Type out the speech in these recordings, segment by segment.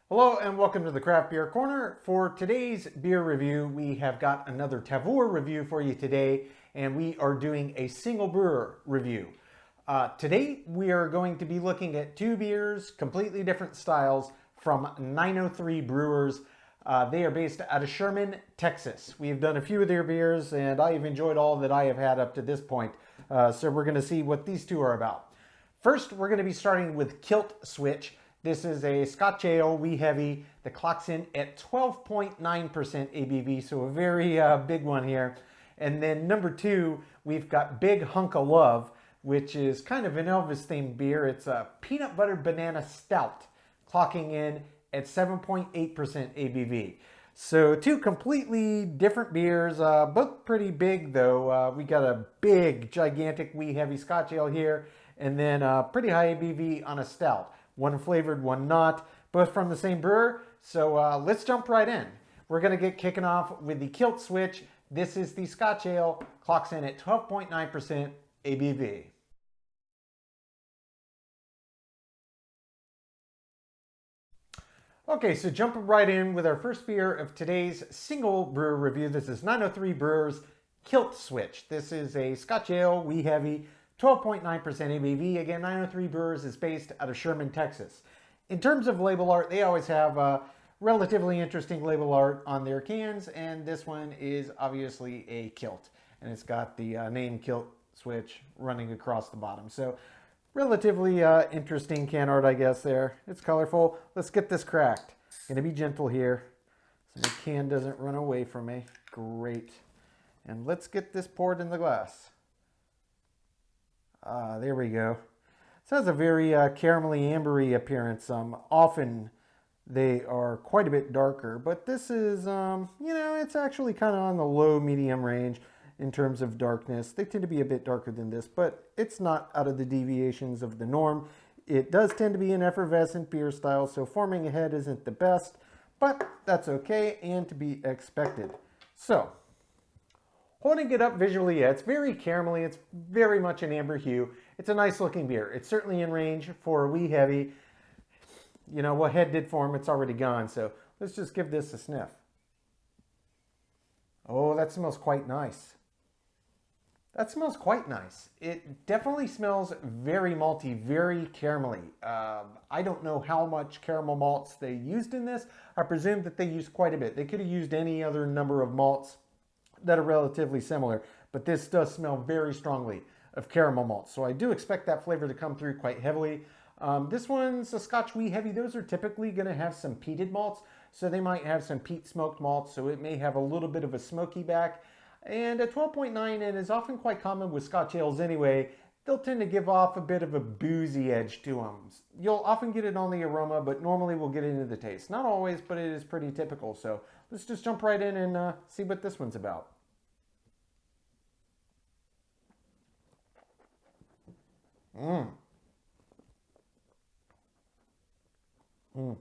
Hello and welcome to the Craft Beer Corner. For today's beer review, we have got another Tavour review for you today, and we are doing a single brewer review. Today, we are going to be looking at two beers, completely different styles, from 903 Brewers. They are based out of Sherman, Texas. We have done a few of their beers, and I have enjoyed all that I have had up to this point. So we're going to see what these two are about. First, we're going to be starting with Kilt Switch. This is a Scotch Ale, wee heavy, that clocks in at 12.9% ABV, so a very big one here. And then number two, we've got Big Hunka Love, which is kind of an Elvis-themed beer. It's a Peanut Butter Banana Stout, clocking in at 7.8% ABV. So two completely different beers, both pretty big though. We got a big, gigantic, wee heavy Scotch Ale here, and then pretty high ABV on a stout. One flavored, one not, both from the same brewer. So let's jump right in. We're going to get kicking off with the Kilt Switch. This is the Scotch Ale, clocks in at 12.9% ABV. Okay, so jumping right in with our first beer of today's single brewer review. This is 903 Brewers Kilt Switch. This is a Scotch Ale, wee heavy, 12.9% ABV. Again, 903 Brewers is based out of Sherman, Texas. In terms of label art, they always have relatively interesting label art on their cans, and this one is obviously a kilt, and it's got the name Kilt Switch running across the bottom. So relatively interesting can art, I guess, there. It's colorful. Let's get this cracked. Gonna be gentle here so the can doesn't run away from me. Great. And let's get this poured in the glass. There we go. This has a very caramelly, ambery appearance. Often they are quite a bit darker, but this is, it's actually kind of on the low medium range in terms of darkness. They tend to be a bit darker than this, but it's not out of the deviations of the norm. It does tend to be an effervescent beer style, so forming a head isn't the best, but that's okay and to be expected. So, holding it up visually, yeah, it's very caramelly. It's very much an amber hue. It's a nice looking beer. It's certainly in range for a wee heavy. You know, what head did form, it's already gone. So let's just give this a sniff. Oh, that smells quite nice. That smells quite nice. It definitely smells very malty, very caramelly. I don't know how much caramel malts they used in this. I presume that they used quite a bit. They could have used any other number of malts that are relatively similar, but this does smell very strongly of caramel malt. So I do expect that flavor to come through quite heavily. This one's a Scotch wee heavy. Those are typically going to have some peated malts, so they might have some peat smoked malts, so it may have a little bit of a smoky back. And a 12.9, and is often quite common with Scotch ales anyway, they'll tend to give off a bit of a boozy edge to them. You'll often get it on the aroma, but normally we'll get into the taste. Not always, but it is pretty typical. So let's just jump right in and see what this one's about. Mmm. Mm.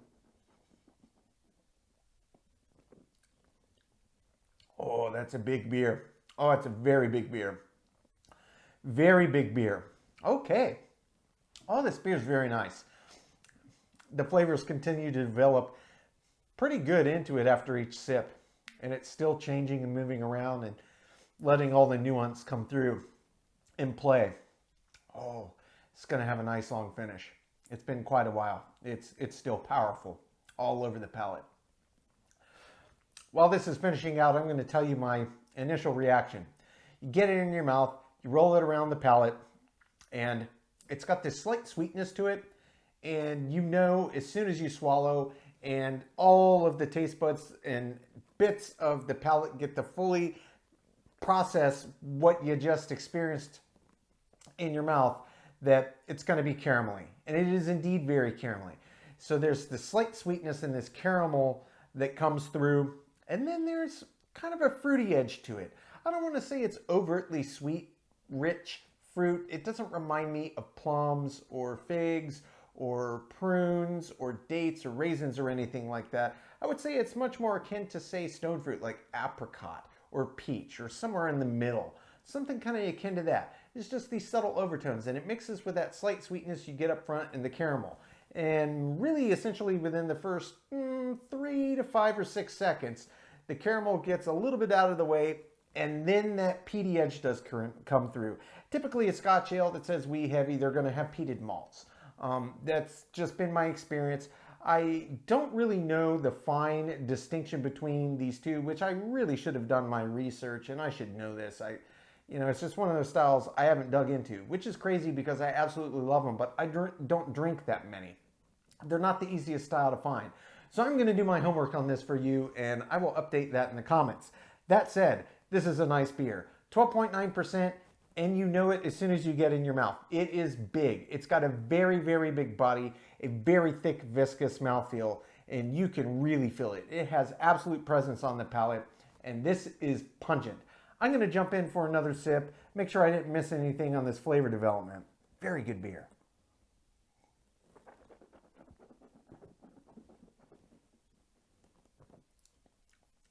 Oh, that's a big beer. Oh, it's a very big beer. Very big beer. Okay. Oh, this beer is very nice. The flavors continue to develop pretty good into it after each sip. And it's still changing and moving around and letting all the nuance come through and play. Oh, it's going to have a nice long finish. It's been quite a while. It's still powerful all over the palate. While this is finishing out, I'm going to tell you my initial reaction. You get it in your mouth, you roll it around the palate, and it's got this slight sweetness to it, and you know as soon as you swallow and all of the taste buds and bits of the palate get to fully process what you just experienced in your mouth, that it's going to be caramelly. And it is indeed very caramelly. So there's the slight sweetness and this caramel that comes through. And then there's kind of a fruity edge to it. I don't want to say it's overtly sweet, rich fruit. It doesn't remind me of plums or figs or prunes or dates or raisins or anything like that. I would say it's much more akin to, say, stone fruit like apricot or peach or somewhere in the middle. Something kind of akin to that. It's just these subtle overtones, and it mixes with that slight sweetness you get up front in the caramel. And really, essentially, within the first 3 to 5 or 6 seconds, the caramel gets a little bit out of the way, and then that peaty edge does come through. Typically, a Scotch ale that says wee heavy, they're going to have peated malts. That's just been my experience. I don't really know the fine distinction between these two, which I really should have done my research, and I should know this. It's just one of those styles I haven't dug into, which is crazy because I absolutely love them, but I don't drink that many. They're not the easiest style to find. So I'm going to do my homework on this for you, and I will update that in the comments. That said, this is a nice beer. 12.9%, and you know it as soon as you get it in your mouth. It is big. It's got a very, very big body, a very thick, viscous mouthfeel, and you can really feel it. It has absolute presence on the palate, and this is pungent. I'm going to jump in for another sip, make sure I didn't miss anything on this flavor development. Very good beer.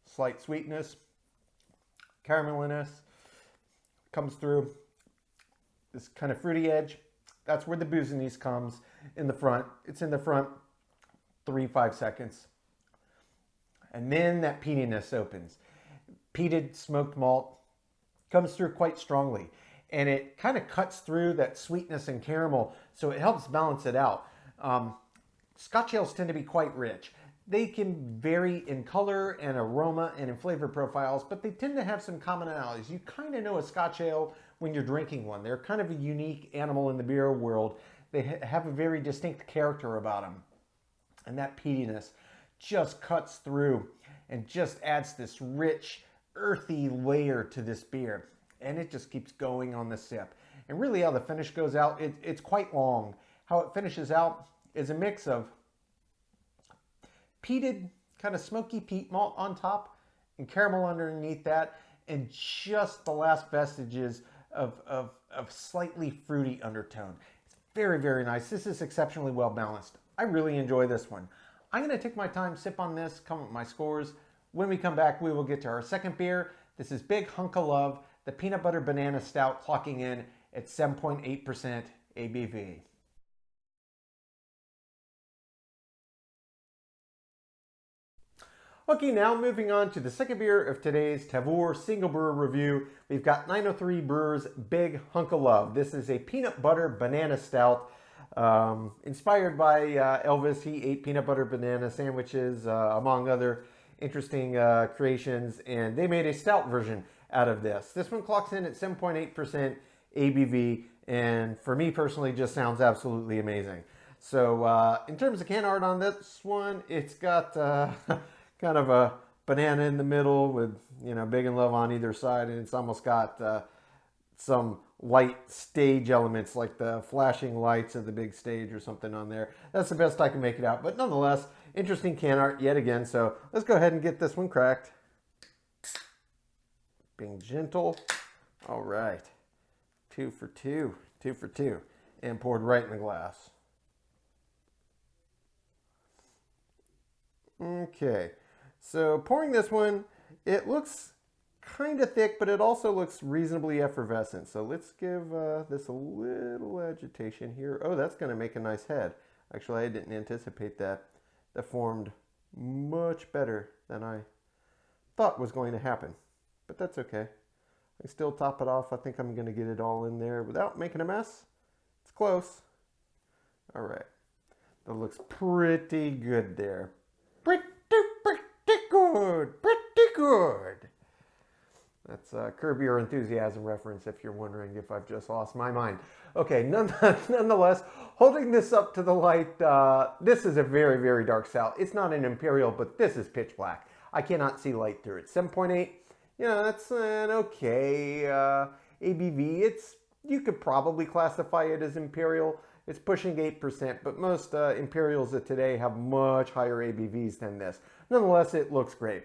Slight sweetness, carameliness comes through. This kind of fruity edge, that's where the booziness comes in the front. It's in the front 3-5 seconds. And then that peatiness opens. Peated smoked malt comes through quite strongly. And it kind of cuts through that sweetness and caramel, so it helps balance it out. Scotch ales tend to be quite rich. They can vary in color and aroma and in flavor profiles, but they tend to have some commonalities. You kind of know a Scotch ale when you're drinking one. They're kind of a unique animal in the beer world. They have a very distinct character about them. And that peatiness just cuts through and just adds this rich, earthy layer to this beer. And it just keeps going on the sip. And really how the finish goes out, it's quite long. How it finishes out is a mix of peated, kind of smoky peat malt on top and caramel underneath that, and just the last vestiges of slightly fruity undertone. It's very, very nice. This is exceptionally well balanced. I really enjoy this one. I'm going to take my time, sip on this, come up with my scores. When we come back, we will get to our second beer. This is Big Hunka Love, the Peanut Butter Banana Stout, clocking in at 7.8% ABV. Okay, now moving on to the second beer of today's Tavour single brewer review. We've got 903 Brewers Big Hunka Love. This is a peanut butter banana stout. Inspired by Elvis. He ate peanut butter banana sandwiches, among other interesting creations, and they made a stout version out of this. This one clocks in at 7.8% ABV, and for me personally, just sounds absolutely amazing. So in terms of can art on this one, it's got kind of a banana in the middle with, Big and Love on either side, and it's almost got some light stage elements like the flashing lights of the big stage or something on there. That's the best I can make it out, but nonetheless, interesting can art yet again. So let's go ahead and get this one cracked. Being gentle. All right. 2 for 2. 2 for 2. And poured right in the glass. Okay. So pouring this one, it looks kind of thick, but it also looks reasonably effervescent. So let's give this a little agitation here. Oh, that's going to make a nice head. Actually, I didn't anticipate that. That formed much better than I thought was going to happen. But that's okay. I still top it off. I think I'm going to get it all in there without making a mess. It's close. All right. That looks pretty good there. Pretty good. Pretty good. That's a Curb Your Enthusiasm reference if you're wondering if I've just lost my mind. Okay, nonetheless, holding this up to the light, this is a very, very dark stout. It's not an Imperial, but this is pitch black. I cannot see light through it. 7.8, that's an okay ABV. You could probably classify it as Imperial. It's pushing 8%, but most Imperials of today have much higher ABVs than this. Nonetheless, it looks great.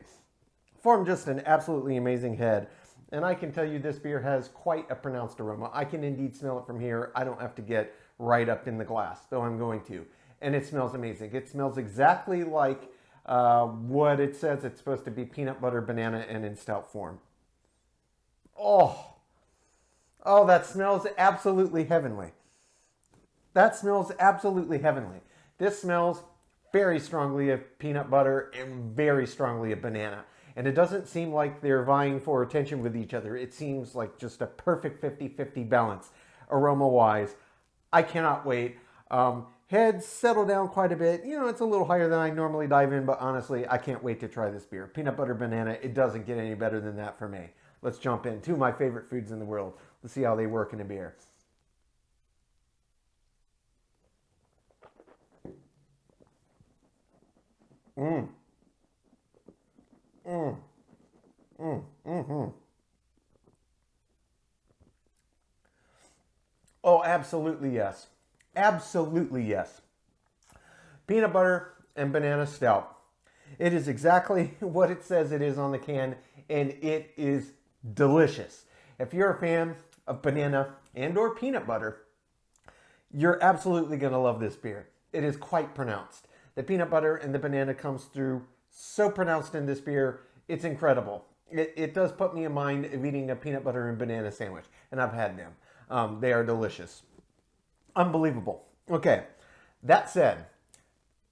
Formed just an absolutely amazing head. And I can tell you this beer has quite a pronounced aroma. I can indeed smell it from here. I don't have to get right up in the glass, though I'm going to. And it smells amazing. It smells exactly like what it says it's supposed to be, peanut butter, banana, and in stout form. Oh, that smells absolutely heavenly. That smells absolutely heavenly. This smells very strongly of peanut butter and very strongly of banana. And it doesn't seem like they're vying for attention with each other. It seems like just a perfect 50-50 balance aroma-wise. I cannot wait. Heads settle down quite a bit. You know, it's a little higher than I normally dive in, but honestly, I can't wait to try this beer. Peanut butter banana, it doesn't get any better than that for me. Let's jump in. Two of my favorite foods in the world. Let's see how they work in a beer. Mmm. Mmm. Mmm. Mmm. Oh, absolutely yes. Absolutely yes. Peanut butter and banana stout. It is exactly what it says it is on the can, and it is delicious. If you're a fan of banana and or peanut butter, you're absolutely going to love this beer. It is quite pronounced. The peanut butter and the banana comes through so pronounced in this beer, it's incredible. It does put me in mind of eating a peanut butter and banana sandwich, and I've had them. They are delicious. Unbelievable. Okay, that said,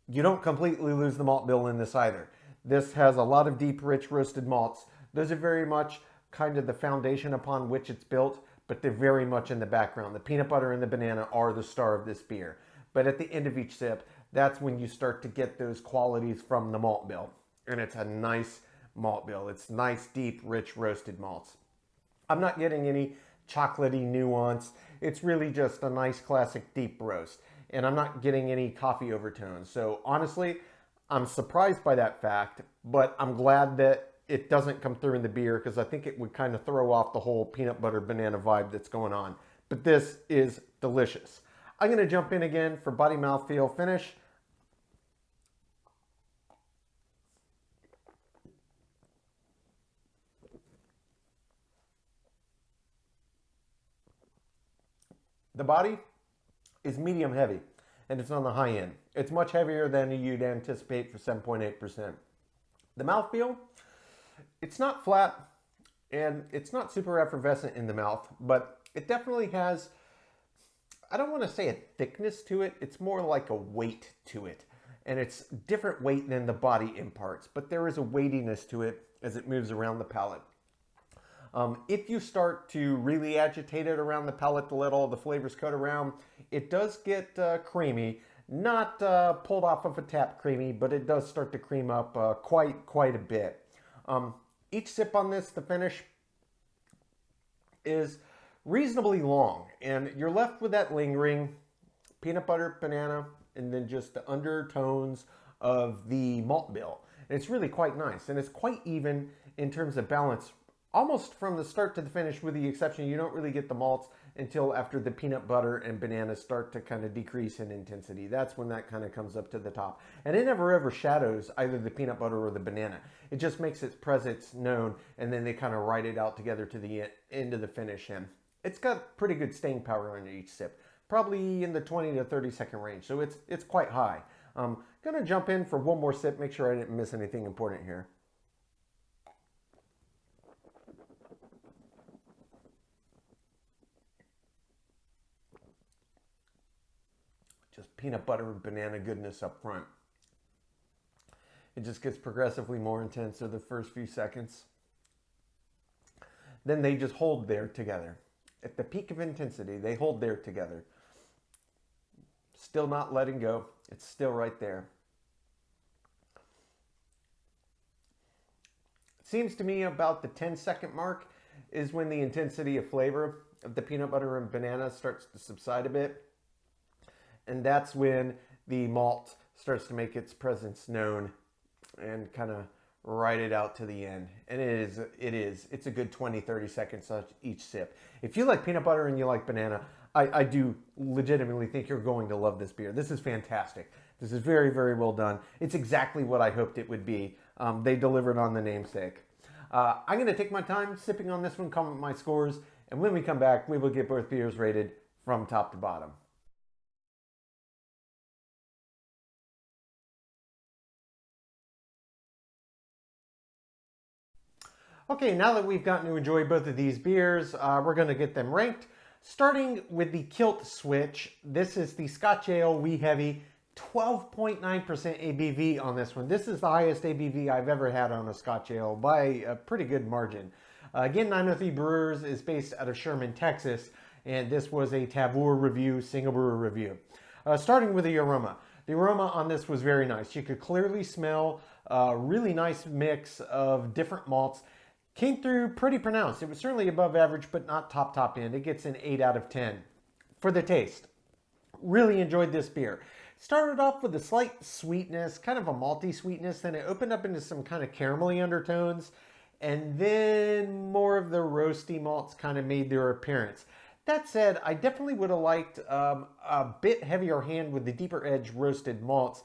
you don't completely lose the malt bill in this either. This has a lot of deep, rich roasted malts. Those are very much kind of the foundation upon which it's built, but they're very much in the background. The peanut butter and the banana are the star of this beer. But at the end of each sip, that's when you start to get those qualities from the malt bill. And it's a nice malt bill. It's nice, deep, rich roasted malts. I'm not getting any chocolatey nuance. It's really just a nice classic deep roast. And I'm not getting any coffee overtones. So honestly, I'm surprised by that fact, but I'm glad that it doesn't come through in the beer because I think it would kind of throw off the whole peanut butter banana vibe that's going on. But this is delicious. I'm going to jump in again for body mouthfeel finish. The body is medium heavy, and it's on the high end. It's much heavier than you'd anticipate for 7.8%. The mouthfeel, it's not flat, and it's not super effervescent in the mouth, but it definitely has, I don't want to say a thickness to it, it's more like a weight to it. And it's different weight than the body imparts, but there is a weightiness to it as it moves around the palate. If you start to really agitate it around the palate to let all the flavors cut around, it does get creamy. Not pulled off of a tap creamy, but it does start to cream up quite a bit. Each sip on this, the finish, is reasonably long, and you're left with that lingering peanut butter, banana, and then just the undertones of the malt bill. And it's really quite nice, and it's quite even in terms of balance almost from the start to the finish, with the exception you don't really get the malts until after the peanut butter and banana start to kind of decrease in intensity. That's when that kind of comes up to the top. And it never ever shadows either the peanut butter or the banana. It just makes its presence known, and then they kind of ride it out together to the end of the finish. And it's got pretty good staying power on each sip, probably in the 20 to 30 second range. So it's quite high. I'm gonna jump in for one more sip, make sure I didn't miss anything important here. Just peanut butter and banana goodness up front. It just gets progressively more intense in the first few seconds. Then they just hold there together. At the peak of intensity, they hold there together. Still not letting go. It's still right there. It seems to me about the 10-second mark is when the intensity of flavor of the peanut butter and banana starts to subside a bit. And that's when the malt starts to make its presence known and kind of ride it out to the end. And it's a good 20, 30 seconds each sip. If you like peanut butter and you like banana, I do legitimately think you're going to love this beer. This is fantastic. This is very, very well done. It's exactly what I hoped it would be. They delivered on the namesake. I'm going to take my time sipping on this one, comment my scores, and when we come back, we will get both beers rated from top to bottom. Okay, now that we've gotten to enjoy both of these beers, we're going to get them ranked. Starting with the Kilt Switch, this is the Scotch Ale Wee Heavy 12.9% ABV on this one. This is the highest ABV I've ever had on a Scotch Ale by a pretty good margin. Again, 903 Brewers is based out of Sherman, Texas, and this was a Tavour review, single brewer review. Starting with the aroma. The aroma on this was very nice. You could clearly smell a really nice mix of different malts. Came through pretty pronounced. It was certainly above average, but not top end. It gets an 8 out of 10. For the taste, really enjoyed this beer. Started off with a slight sweetness, kind of a malty sweetness, then it opened up into some kind of caramelly undertones, and then more of the roasty malts kind of made their appearance. That said, I definitely would have liked a bit heavier hand with the deeper edge roasted malts.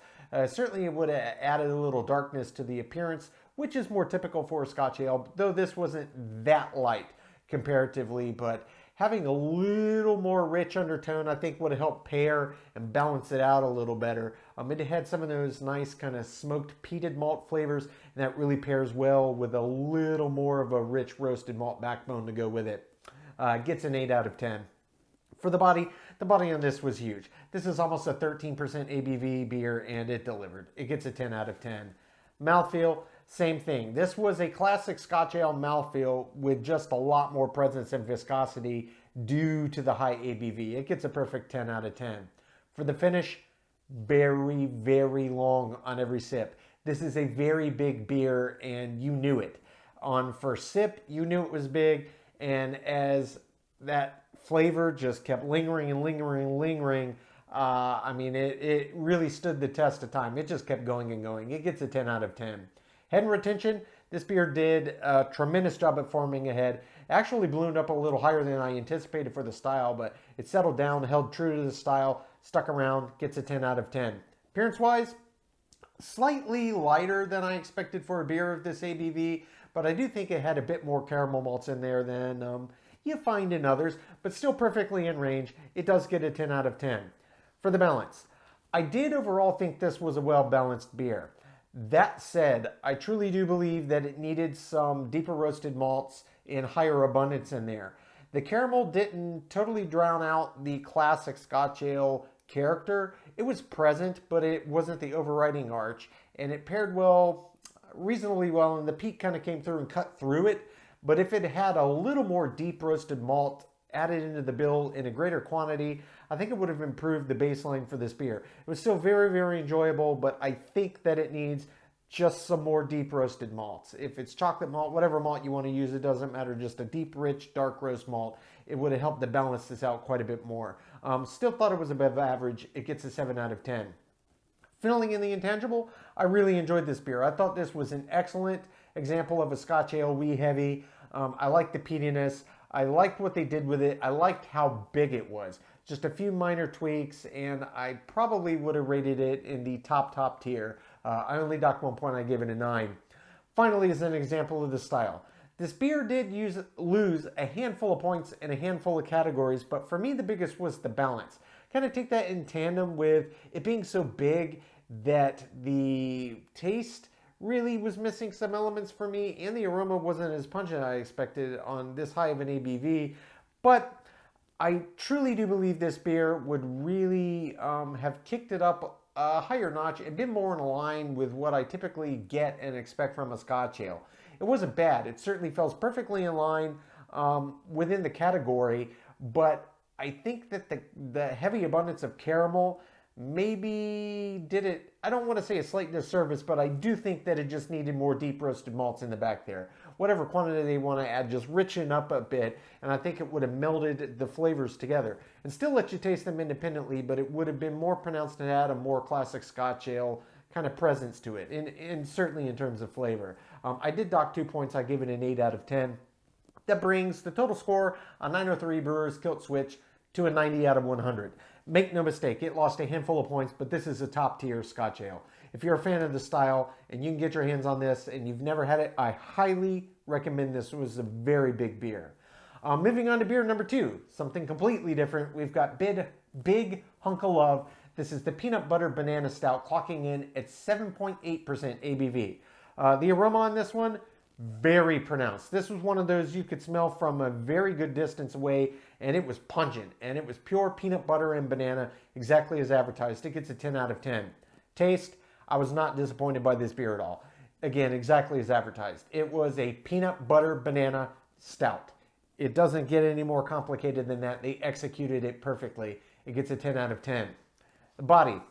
Certainly it would have added a little darkness to the appearance, which is more typical for a Scotch Ale, though this wasn't that light comparatively, but having a little more rich undertone, I think, would have helped pair and balance it out a little better. It had some of those nice kind of smoked peated malt flavors, and that really pairs well with a little more of a rich roasted malt backbone to go with it. Gets an 8 out of 10. For the body on this was huge. This is almost a 13% ABV beer, and it delivered. It gets a 10 out of 10. Mouthfeel, same thing. This was a classic Scotch Ale mouthfeel with just a lot more presence and viscosity due to the high ABV. It gets a perfect 10 out of 10. For the finish, very, very long on every sip. This is a very big beer, and you knew it. On first sip, you knew it was big, and as that flavor just kept lingering and lingering and lingering, I mean, it really stood the test of time. It just kept going and going. It gets a 10 out of 10. Head and retention, this beer did a tremendous job at forming a head. Actually ballooned up a little higher than I anticipated for the style, but it settled down, held true to the style, stuck around, gets a 10 out of 10. Appearance-wise, slightly lighter than I expected for a beer of this ABV, but I do think it had a bit more caramel malts in there than you find in others, but still perfectly in range. It does get a 10 out of 10. For the balance, I did overall think this was a well-balanced beer. That said, I truly do believe that it needed some deeper roasted malts in higher abundance in there. The caramel didn't totally drown out the classic Scotch Ale character. It was present, but it wasn't the overriding arch, and it paired well, reasonably well, and the peak kind of came through and cut through it. But if it had a little more deep roasted malt added into the bill in a greater quantity, I think it would have improved the baseline for this beer. It was still very, very enjoyable, but I think that it needs just some more deep roasted malts. If it's chocolate malt, whatever malt you want to use, it doesn't matter. Just a deep, rich, dark roast malt, it would have helped to balance this out quite a bit more. Still thought it was above average. It gets a 7 out of 10. Filling in the intangible, I really enjoyed this beer. I thought this was an excellent example of a Scotch Ale wee heavy. I liked the peatiness. I liked what they did with it. I liked how big it was. Just a few minor tweaks, and I probably would have rated it in the top tier. I only docked 1 point. I gave it a 9. Finally, as an example of the style. This beer did lose a handful of points in a handful of categories, but for me, the biggest was the balance. Kind of take that in tandem with it being so big that the taste really was missing some elements for me, and the aroma wasn't as pungent as I expected on this high of an ABV. But I truly do believe this beer would really have kicked it up a higher notch and been more in line with what I typically get and expect from a Scotch Ale. It wasn't bad. It certainly felt perfectly in line within the category, but I think that the heavy abundance of caramel maybe did it, I don't want to say a slight disservice, but I do think that it just needed more deep roasted malts in the back there. Whatever quantity they want to add, just richen up a bit, and I think it would have melded the flavors together and still let you taste them independently, but it would have been more pronounced and add a more classic Scotch Ale kind of presence to it, and certainly in terms of flavor. I did dock 2 points. I gave it an 8 out of 10. That brings the total score on 903 Brewers Kilt Switch to a 90 out of 100. Make no mistake, it lost a handful of points, but this is a top-tier Scotch Ale. If you're a fan of the style and you can get your hands on this and you've never had it, I highly recommend this. It was a very big beer. Moving on to beer number 2, something completely different. We've got Big Hunka Love. This is the Peanut Butter Banana Stout, clocking in at 7.8% ABV. The aroma on this one, very pronounced. This was one of those you could smell from a very good distance away, and it was pungent, and it was pure peanut butter and banana, exactly as advertised. It gets a 10 out of 10. Taste, I was not disappointed by this beer at all. Again, exactly as advertised. It was a peanut butter banana stout. It doesn't get any more complicated than that. They executed it perfectly. It gets a 10 out of 10. The body.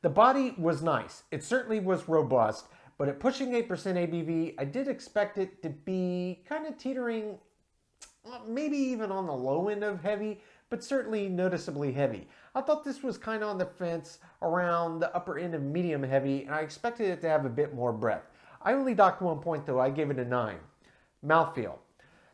The body was nice. It certainly was robust, but at pushing 8% ABV, I did expect it to be kind of teetering, maybe even on the low end of heavy, but certainly noticeably heavy. I thought this was kind of on the fence around the upper end of medium heavy, and I expected it to have a bit more breadth. I only docked 1 point though. I gave it a 9. Mouthfeel.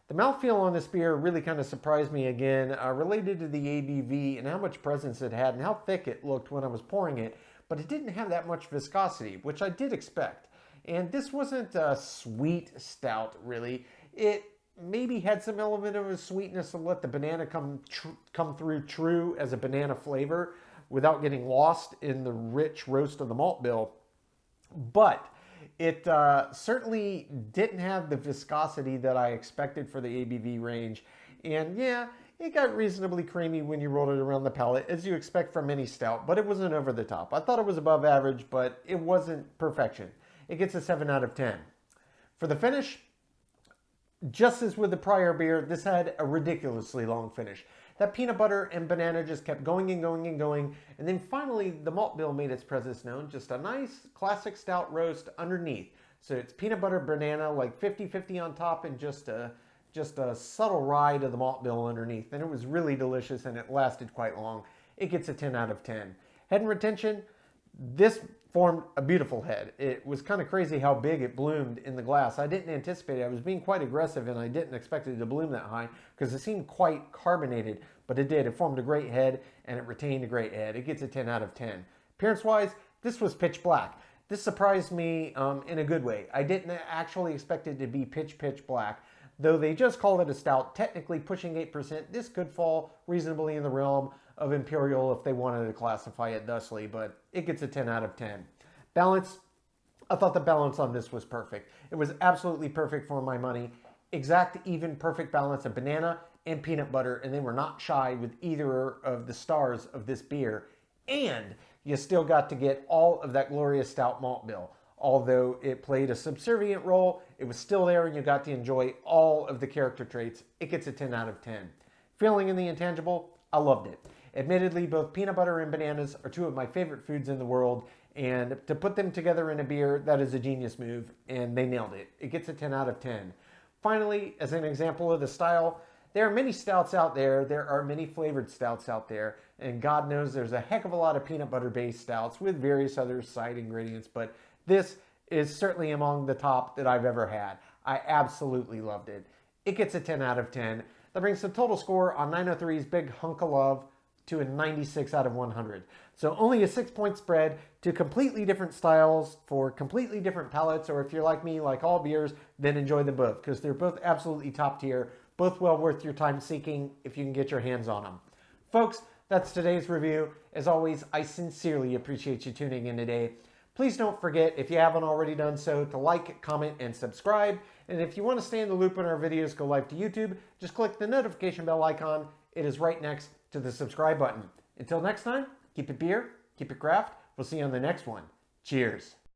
The mouthfeel on this beer really kind of surprised me again, related to the ABV and how much presence it had and how thick it looked when I was pouring it, but it didn't have that much viscosity, which I did expect. And this wasn't a sweet stout, really. It maybe had some element of a sweetness to let the banana come through true as a banana flavor without getting lost in the rich roast of the malt bill. But it certainly didn't have the viscosity that I expected for the ABV range. And yeah, it got reasonably creamy when you rolled it around the palate, as you expect from any stout, but it wasn't over the top. I thought it was above average, but it wasn't perfection. It gets a 7 out of 10. For the finish, just as with the prior beer, this had a ridiculously long finish. That peanut butter and banana just kept going and going and going, and then finally the malt bill made its presence known. Just a nice classic stout roast underneath. So it's peanut butter, banana, like 50-50 on top, and just a subtle ride of the malt bill underneath. And it was really delicious, and it lasted quite long. It gets a 10 out of 10. Head and retention, this formed a beautiful head. It was kind of crazy how big it bloomed in the glass. I didn't anticipate it. I was being quite aggressive, and I didn't expect it to bloom that high because it seemed quite carbonated, but it did. It formed a great head, and it retained a great head. It gets a 10 out of 10. Appearance-wise, this was pitch black. This surprised me in a good way. I didn't actually expect it to be pitch black. Though they just called it a stout, technically pushing 8%, this could fall reasonably in the realm of Imperial if they wanted to classify it thusly, but it gets a 10 out of 10. Balance, I thought the balance on this was perfect. It was absolutely perfect for my money. Exact, even, perfect balance of banana and peanut butter, and they were not shy with either of the stars of this beer. And you still got to get all of that glorious stout malt bill. Although it played a subservient role, it was still there, and you got to enjoy all of the character traits. It gets a 10 out of 10. Feeling in the intangible, I loved it. Admittedly, both peanut butter and bananas are two of my favorite foods in the world, and to put them together in a beer, that is a genius move, and they nailed it. It gets a 10 out of 10. Finally, as an example of the style, there are many stouts out there. There are many flavored stouts out there, and God knows there's a heck of a lot of peanut butter-based stouts with various other side ingredients, but this is certainly among the top that I've ever had. I absolutely loved it. It gets a 10 out of 10. That brings the total score on 903's Big Hunka Love to a 96 out of 100. So only a 6-point spread to completely different styles for completely different palates, or if you're like me, like all beers, then enjoy them both because they're both absolutely top tier, both well worth your time seeking if you can get your hands on them. Folks, that's today's review. As always, I sincerely appreciate you tuning in today. Please don't forget, if you haven't already done so, to like, comment, and subscribe. And if you want to stay in the loop on our videos, go live to YouTube. Just click the notification bell icon. It is right next to the subscribe button. Until next time, keep it beer, keep it craft. We'll see you on the next one. Cheers.